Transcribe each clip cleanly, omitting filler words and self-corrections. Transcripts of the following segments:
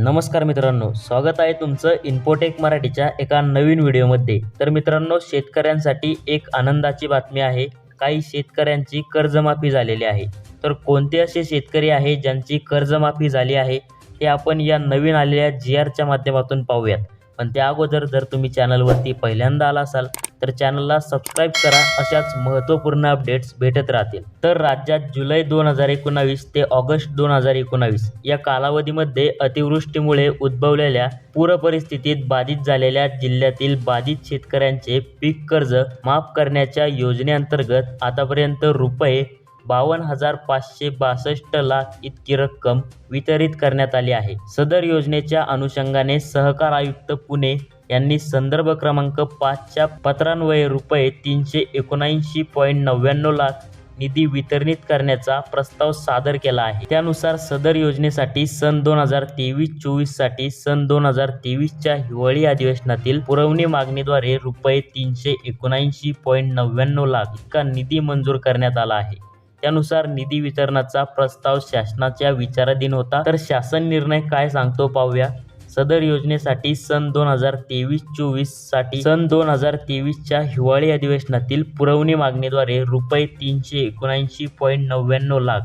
नमस्कार मित्रांनो, स्वागत आहे तुमचं इन्फोटेक मराठीच्या एका नवीन व्हिडिओमध्ये। तर मित्रांनो, शेतकऱ्यांसाठी एक आनंदाची बातमी आहे। काही शेतकऱ्यांची कर्जमाफी झालेली आहे। तर कोणते असे शेतकरी आहे ज्यांची कर्जमाफी झाली आहे ते आपण या नवीन आलेल्या जीआरच्या माध्यमातून पाहूयात। पण त्या अगोदर जर तुम्ही चॅनलवरती पहिल्यांदा आला असाल तर चॅनलला सबस्क्राइब करा, अशाच महत्त्वपूर्ण अपडेट्स भेटत राहतील। तर राज्यात जुलै 2019 ते ऑगस्ट 2019 या कालावधीमध्ये अतिवृष्टीमुळे उद्भवलेल्या पूर परिस्थितीत बाधित झालेल्या जिल्ह्यातील बाधित शेतकऱ्यांचे पीक कर्ज माफ करण्याच्या योजनेअंतर्गत आतापर्यंत रुपये 52,562 लाख इतकी रक्कम वितरित करण्यात आली आहे। सदर योजनेच्या अनुषंगाने सहकार आयुक्त पुणे यांनी संदर्भ क्रमांक 5च्या पत्रान्वये रुपये 379.99 लाख निधी वितरित करण्याचा प्रस्ताव सादर केला आहे। त्यानुसार सदर योजनेसाठी सन 2023-24 साठी सन 2023च्या हिवाळी अधिवेशनातील पुरवणी मागणीद्वारे रुपये 379.99 लाख इतका निधी मंजूर करण्यात आला आहे। त्यानुसार निधी वितरणाचा प्रस्ताव शासनाच्या विचाराधीन होता। तर शासन निर्णय काय सांगतो पाहूया। सदर योजनेसाठी सन 2023-24 साठी सन 2023च्या हिवाळी अधिवेशनातील पुरवणी मागणीद्वारे रुपये 379.99 लाख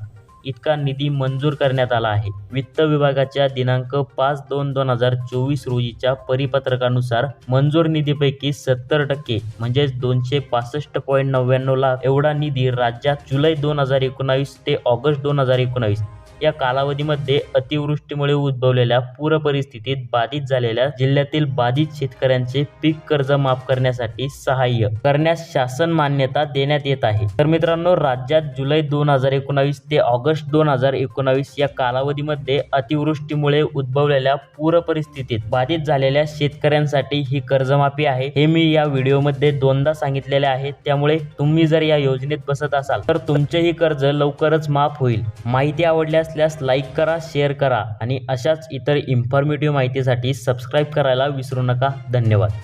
इतका निधी मंजूर करण्यात आला आहे। वित्त विभागाच्या दिनांक 5/2/2024 रोजीच्या परिपत्रकानुसार मंजूर निधीपैकी 70% म्हणजे 265.99 लाख एवढा निधी राज्यात जुलै 2019 ते ऑगस्ट 2019 या कालावधीमध्ये अतिवृष्टीमुळे उद्भवलेल्या पूर परिस्थितीत बाधित झालेल्या जिल्ह्यातील बाधित शेतकऱ्यांचे पीक कर्ज माफ करण्यासाठी सहाय्य करण्यास शासन मान्यता देण्यात येत आहे। तर मित्रांनो, राज्यात जुलै 2019 ते ऑगस्ट 2019 या कालावधीमध्ये अतिवृष्टीमुळे उद्भवलेल्या पूर परिस्थितीत बाधित झालेल्या शेतकऱ्यांसाठी ही कर्जमाफी आहे। हे मी या व्हिडिओमध्ये दोनदा सांगितलेले आहे। त्यामुळे तुम्ही जर या योजनेत बसत असाल तर तुमचेही कर्ज लवकरच माफ होईल। माहिती आवडली असल्यास लाईक करा, शेअर करा आणि अशाच इतर इन्फॉर्मेटिव्ह माहितीसाठी सबस्क्राइब करायला विसरू नका। धन्यवाद।